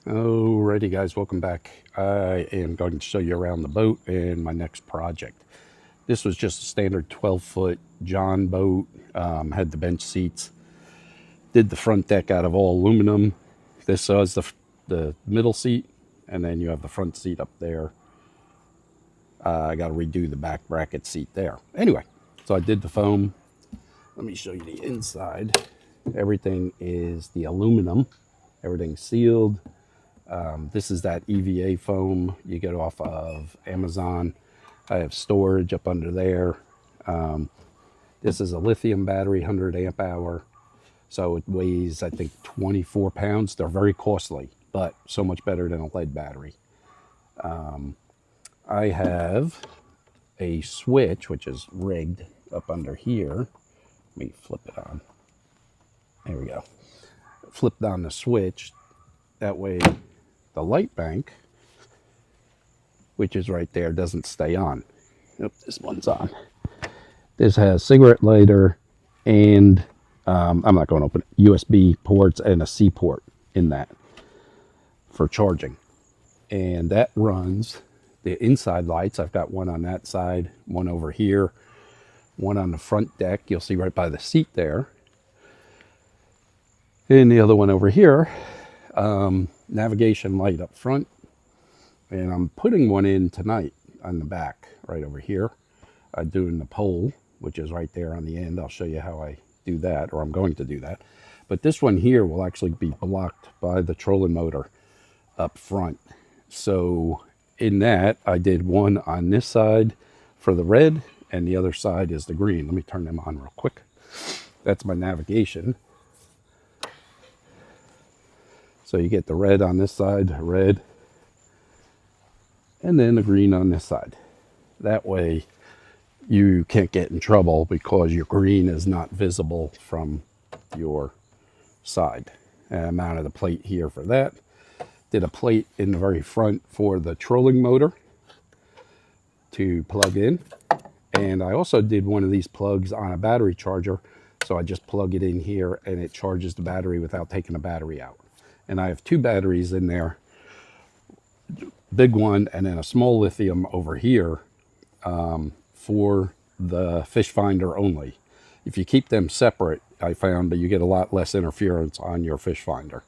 Alrighty guys, welcome back. I am going to show you around the boat and my next project. This was just a standard 12-foot John boat, had the bench seats, did the front deck out of all aluminum. This was the middle seat, and then you have the front seat up there. I got to redo the back bracket seat there. Anyway, so I did the foam. Let me show you the inside. Everything is the aluminum. Everything's sealed. This is that EVA foam you get off of Amazon. I have storage up under there. This is a lithium battery, 100 amp hour. So it weighs, I think, 24 pounds. They're very costly, but so much better than a lead battery. I have a switch, which is rigged up under here. Let me flip it on. There we go. Flipped on the switch. That way the light bank, which is right there, doesn't stay on. Nope, this one's on. This has cigarette lighter and I'm not going to open it, USB ports and a C port in that for charging. And that runs the inside lights. I've got one on that side, one over here, one on the front deck. You'll see right by the seat there. And the other one over here, navigation light up front. And I'm putting one in tonight on the back, right over here. I'm doing the pole, which is right there on the end. I'll show you how I do that, or I'm going to do that. But this one here will actually be blocked by the trolling motor up front. So in that, I did one on this side for the red, and the other side is the green. Let me turn them on real quick. That's my navigation. So you get the red on this side, red, and then the green on this side. That way you can't get in trouble because your green is not visible from your side. And I mounted a plate here for that. Did a plate in the very front for the trolling motor to plug in. And I also did one of these plugs on a battery charger. So I just plug it in here and it charges the battery without taking the battery out. And I have two batteries in there, big one and then a small lithium over here for the fish finder only. If you keep them separate, I found that you get a lot less interference on your fish finder.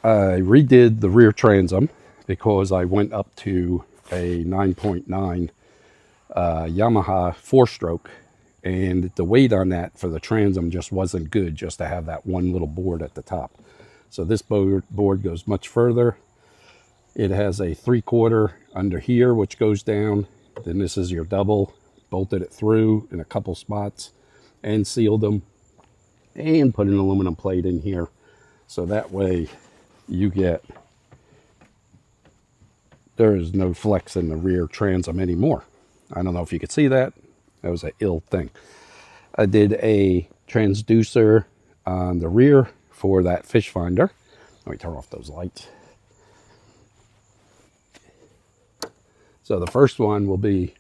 I redid the rear transom because I went up to a 9.9 Yamaha 4-stroke, and the weight on that for the transom just wasn't good just to have that one little board at the top. So this board goes much further. It has a 3/4 under here, which goes down. Then this is your double. Bolted it through in a couple spots and sealed them and put an aluminum plate in here. So that way you get, there is no flex in the rear transom anymore. I don't know if you could see that. That was an ill thing. I did a transducer on the rear for that fish finder. Let me turn off those lights. So the first one will be,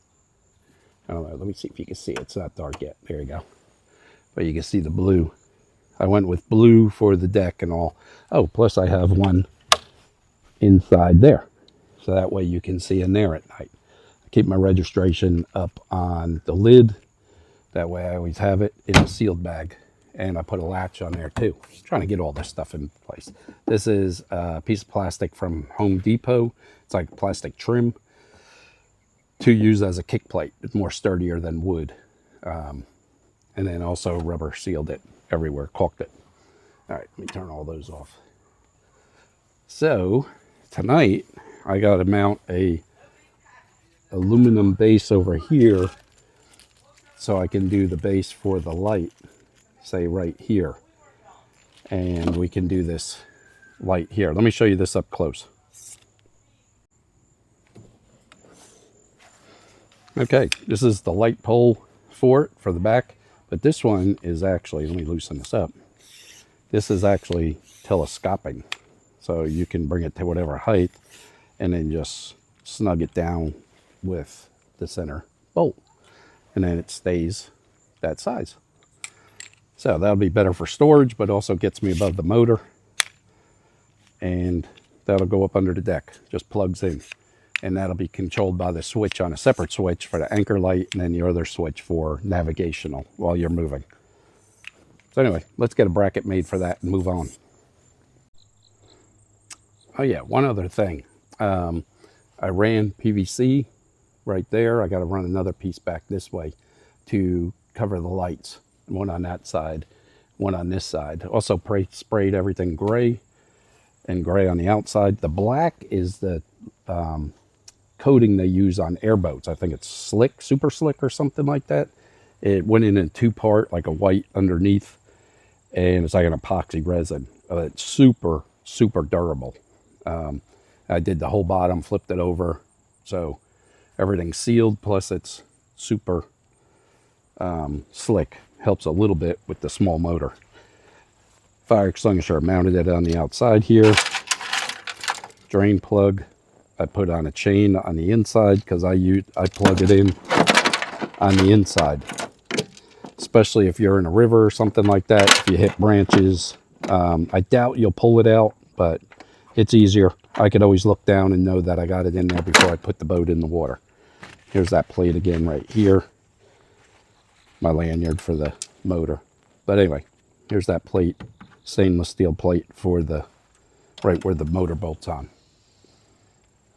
I don't know, let me see if you can see it. It's not dark yet. There you go. But you can see the blue. I went with blue for the deck and all. Oh, plus I have one inside there. So that way you can see in there at night. I keep my registration up on the lid. That way I always have it in a sealed bag. And I put a latch on there too. Just trying to get all this stuff in place. This is a piece of plastic from Home Depot. It's like plastic trim to use as a kick plate. It's more sturdier than wood. And then also rubber sealed it everywhere, caulked it. All right, let me turn all those off. So tonight I got to mount a aluminum base over here so I can do the base for the light, say right here. And we can do this light here. Let me show you this up close. Okay, this is the light pole for it, for the back, but this one is actually, let me loosen this up. This is actually telescoping. So you can bring it to whatever height and then just snug it down with the center bolt. And then it stays that size. So that'll be better for storage, but also gets me above the motor. and that'll go up under the deck, just plugs in. And that'll be controlled by the switch on a separate switch for the anchor light, and then the other switch for navigational while you're moving. So anyway, let's get a bracket made for that and move on. Oh yeah, one other thing. I ran PVC right there. I got to run another piece back this way to cover the lights. One on that side, one on this side. Also sprayed everything gray, and gray on the outside. The black is the coating they use on airboats. I think it's Slick, Super Slick or something like that. It went in a two-part, like a white underneath, and it's like an epoxy resin. It's super, super durable. I did the whole bottom, flipped it over, so everything's sealed, plus it's super slick. Helps a little bit with the small motor. Fire extinguisher, mounted it on the outside here. Drain plug, I put on a chain on the inside because I plug it in on the inside. Especially if you're in a river or something like that, if you hit branches. I doubt you'll pull it out, but it's easier. I could always look down and know that I got it in there before I put the boat in the water. Here's that plate again right here. My lanyard for the motor. But anyway, here's that plate, stainless steel plate for the right where the motor bolt's on.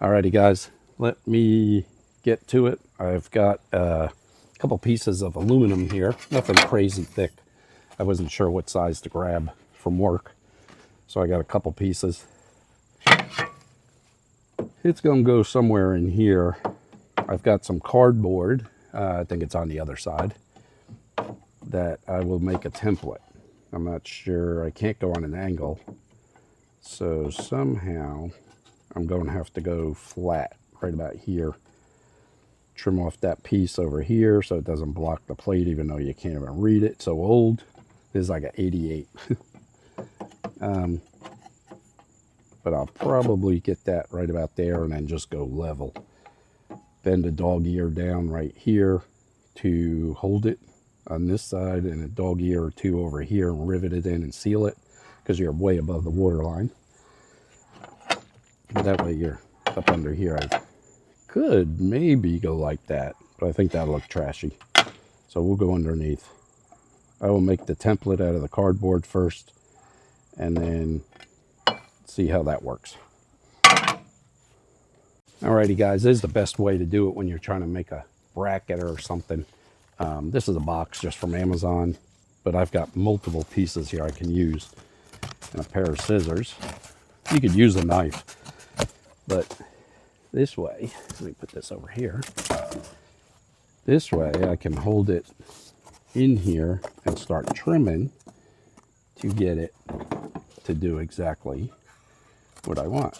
Alrighty guys, let me get to it. I've got a couple pieces of aluminum here, nothing crazy thick. I wasn't sure what size to grab from work, so I got a couple pieces. It's gonna go somewhere in here. I've got some cardboard, I think it's on the other side, that I will make a template. I'm not sure, I can't go on an angle, so somehow I'm going to have to go flat right about here. Trim off that piece over here so it doesn't block the plate, even though you can't even read it. It's so old. This is like an 88. But I'll probably get that right about there and then just go level. Bend a dog ear down right here to hold it on this side, and a dog ear or two over here, and rivet it in and seal it because you're way above the water line. That way you're up under here. I could maybe go like that, but I think that'll look trashy. So we'll go underneath. I will make the template out of the cardboard first and then see how that works. Alrighty guys, this is the best way to do it when you're trying to make a bracket or something. This is a box just from Amazon, but I've got multiple pieces here I can use, and a pair of scissors. You could use a knife, but this way, let me put this over here. This way I can hold it in here and start trimming to get it to do exactly what I want.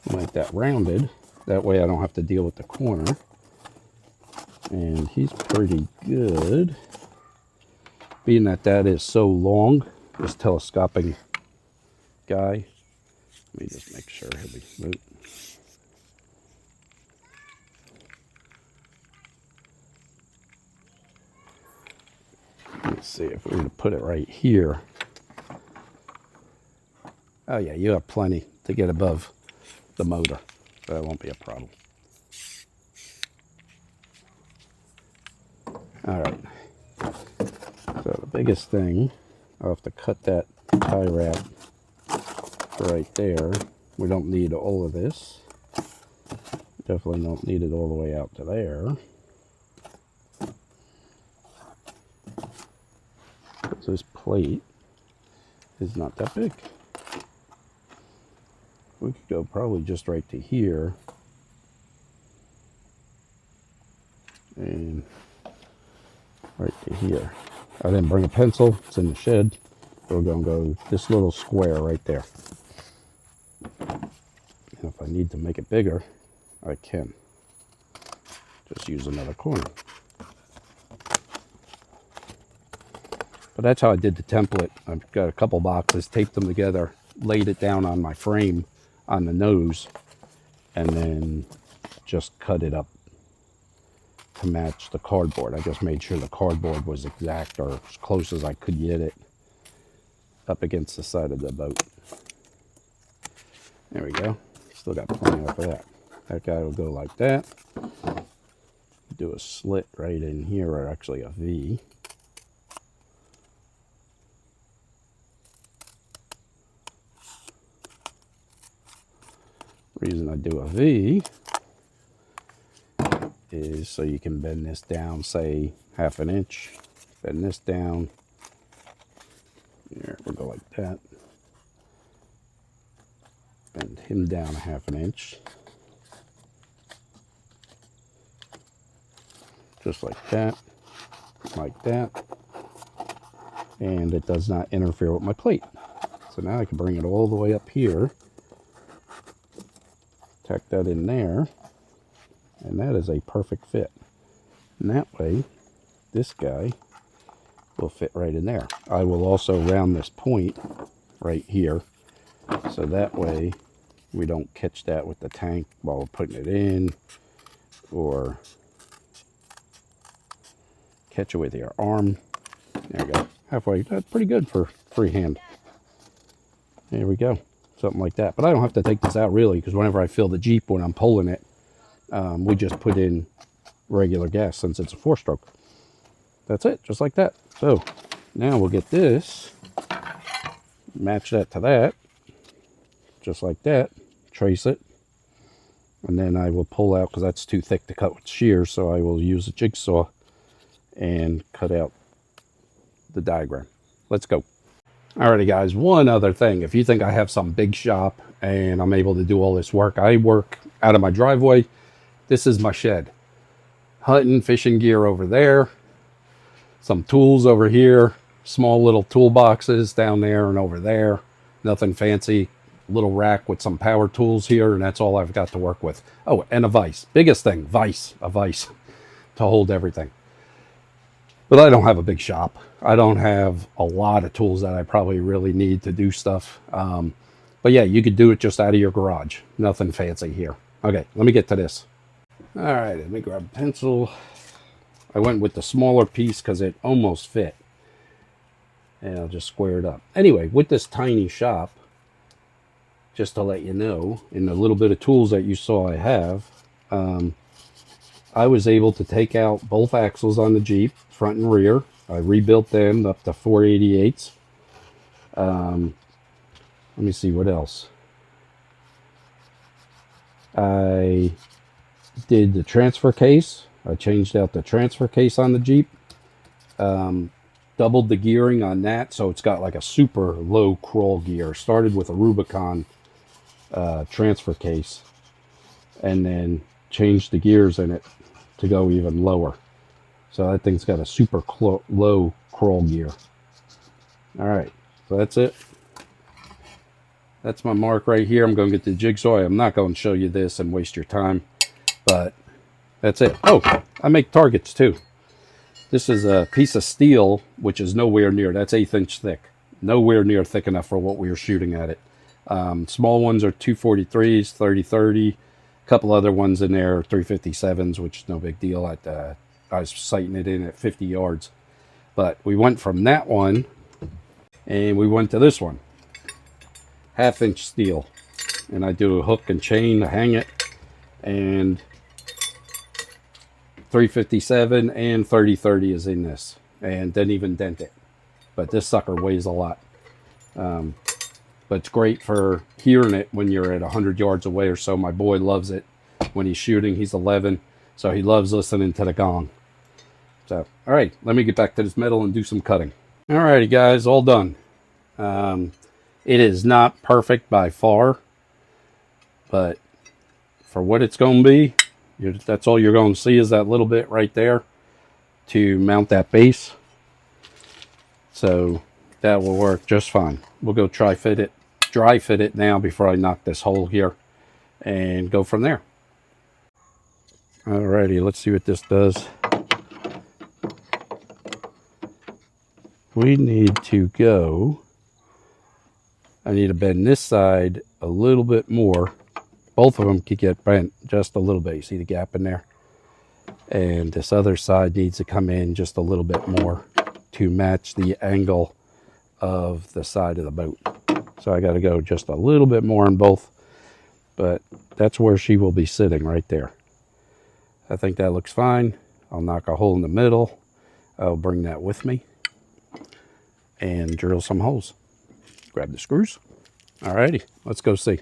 Like that rounded, that way I don't have to deal with the corner. And he's pretty good. Being that that is so long, this telescoping guy. Let me just make sure he'll be moved. Let's see if we're going to put it right here. Oh yeah, you have plenty to get above the motor, so that won't be a problem. All right. So the biggest thing, I'll have to cut that tie wrap right there. We don't need all of this. Definitely don't need it all the way out to there. Because this plate is not that big. We could go probably just right to here. And right to here. I didn't bring a pencil, it's in the shed. We're going to go this little square right there. And if I need to make it bigger, I can. Just use another corner. But that's how I did the template. I've got a couple boxes, taped them together, laid it down on my frame on the nose, and then just cut it up to match the cardboard. I just made sure the cardboard was exact or as close as I could get it. up against the side of the boat. There we go. Still got plenty of that. That guy will go like that. Do a slit right in here, or actually a V. Reason I do a V is so you can bend this down, say 1/2 inch. Bend this down. There, we'll go like that. Bend him down 1/2 inch. Just like that. Like that. And it does not interfere with my plate. So now I can bring it all the way up here. Tack that in there. And that is a perfect fit. And that way, this guy will fit right in there. I will also round this point right here, so that way we don't catch that with the tank while we're putting it in, or catch it with your arm. There we go. Halfway. That's pretty good for freehand. There we go. Something like that. But I don't have to take this out really, because whenever I fill the Jeep when I'm pulling it, we just put in regular gas since it's a 4-stroke. That's it, just like that. So now we'll get this, match that to that, just like that, trace it, and then I will pull out, because that's too thick to cut with shears, so I will use a jigsaw and cut out the diagram. Let's go. Alrighty guys, one other thing. If you think I have some big shop and I'm able to do all this work, I work out of my driveway. This is my shed. Hunting, fishing gear over there. Some tools over here. Small little toolboxes down there and over there. Nothing fancy. Little rack with some power tools here, and that's all I've got to work with. Oh, and a vise. Biggest thing, vise. A vise to hold everything. But I don't have a big shop. I don't have a lot of tools that I probably really need to do stuff. But yeah, you could do it just out of your garage. Nothing fancy here. Okay, let me get to this. All right, let me grab a pencil. I went with the smaller piece because it almost fit. And I'll just square it up. Anyway, with this tiny shop, just to let you know, in the little bit of tools that you saw I have, I was able to take out both axles on the Jeep, front and rear. I rebuilt them up to 4/88. Let me see what else. I did the transfer case. I changed out the transfer case on the Jeep. Doubled the gearing on that, so it's got like a super low crawl gear. Started with a Rubicon transfer case, and then changed the gears in it to go even lower. So that thing's got a super low crawl gear. All right, so that's it. That's my mark right here. I'm going to get the jigsaw. I'm not going to show you this and waste your time, but that's it. Oh, I make targets too. This is a piece of steel, which is nowhere near, that's 1/8 inch thick. Nowhere near thick enough for what we were shooting at it. Small ones are 243s, 30-30. A couple other ones in there, 357s, which is no big deal. I was sighting it in at 50 yards. But we went from that one, and we went to this one. 1/2 inch steel. And I do a hook and chain to hang it. And 357 and 30-30 is in this, and didn't even dent it. But this sucker weighs a lot. But it's great for hearing it when you're at 100 yards away or so. My boy loves it when he's shooting. He's 11, so he loves listening to the gong. So, all right, let me get back to this metal and do some cutting. All righty, guys, all done. It is not perfect by far, but for what it's going to be, that's all you're going to see is that little bit right there to mount that base. So that will work just fine. We'll go dry fit it now before I knock this hole here and go from there. Alrighty, let's see what this does. We need to go, I need to bend this side a little bit more. Both of them could get bent just a little bit. You see the gap in there? And this other side needs to come in just a little bit more to match the angle of the side of the boat. So I got to go just a little bit more on both, but that's where she will be sitting, right there. I think that looks fine. I'll knock a hole in the middle. I'll bring that with me and drill some holes. Grab the screws. Alrighty, let's go see.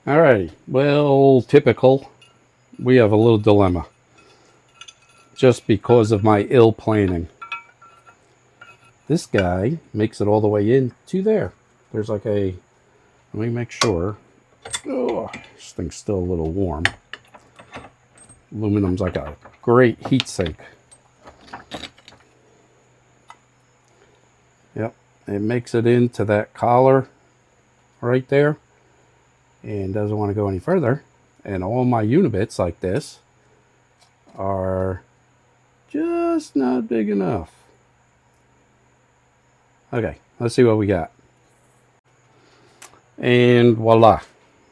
Alrighty, well, typical. We have a little dilemma just because of my ill planning. This guy makes it all the way in to there. There's like a, let me make sure. Oh, this thing's still a little warm. Aluminum's like a great heat sink. Yep, it makes it into that collar right there and doesn't want to go any further. And all my unibits like this are just not big enough. Okay, let's see what we got. And voila,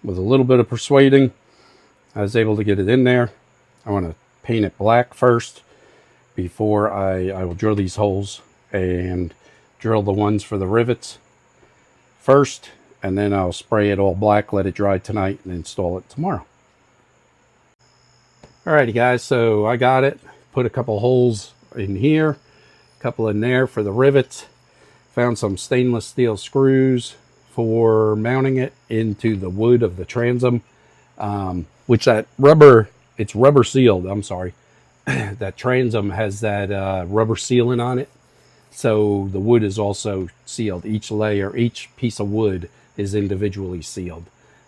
with a little bit of persuading, I was able to get it in there. I want to paint it black first before I will drill these holes and drill the ones for the rivets first, and then I'll spray it all black, let it dry tonight, and install it tomorrow. Alrighty guys, so I got it. Put a couple holes in here, a couple in there for the rivets. Found some stainless steel screws for mounting it into the wood of the transom, which that rubber, it's rubber sealed, I'm sorry. That transom has that rubber sealant on it. So the wood is also sealed. Each layer, each piece of wood is individually sealed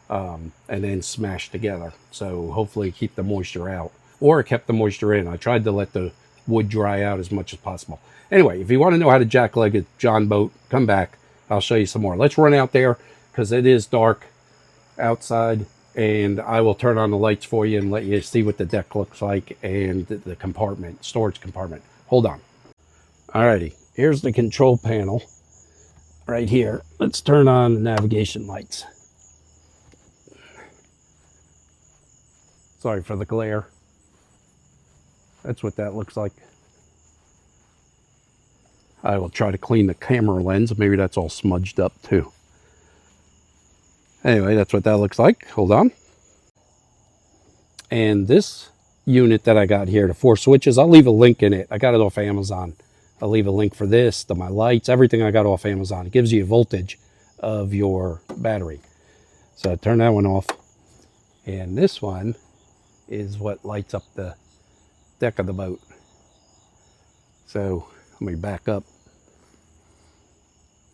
and then smashed together. So hopefully keep the moisture out, or it kept the moisture in. I tried to let the wood dry out as much as possible. Anyway, if you want to know how to jackleg a John boat, come back. I'll show you some more. Let's run out there because it is dark outside, and I will turn on the lights for you and let you see what the deck looks like and the compartment, storage compartment. Hold on. Alrighty, here's the control panel right here. Let's turn on the navigation lights. Sorry for the glare. That's what that looks like. I will try to clean the camera lens. Maybe that's all smudged up too. Anyway, that's what that looks like. Hold on. And this unit that I got here, the 4 switches, I'll leave a link in it. I got it off Amazon. I'll leave a link for this, my lights, everything I got off Amazon. It gives you a voltage of your battery. So I turn that one off. And this one is what lights up the deck of the boat. So let me back up.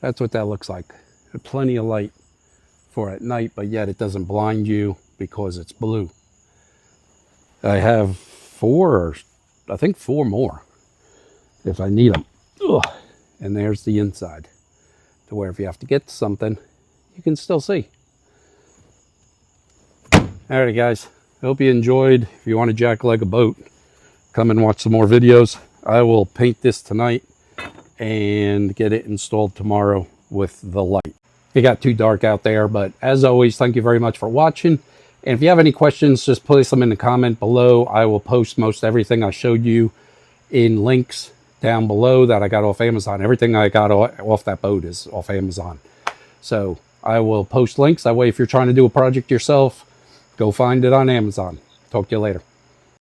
That's what that looks like. Plenty of light for at night, but yet it doesn't blind you because it's blue. I have 4, I think 4 more if I need them. Ugh. And there's the inside, to where if you have to get to something, you can still see. Alrighty guys, I hope you enjoyed. If you want to jackleg a boat, come and watch some more videos. I will paint this tonight and get it installed tomorrow with the light. It got too dark out there, but as always, thank you very much for watching. And if you have any questions, just place them in the comment below. I will post most everything I showed you in links down below that I got off Amazon. Everything I got off that boat is off Amazon. So I will post links. That way, if you're trying to do a project yourself, go find it on Amazon. Talk to you later.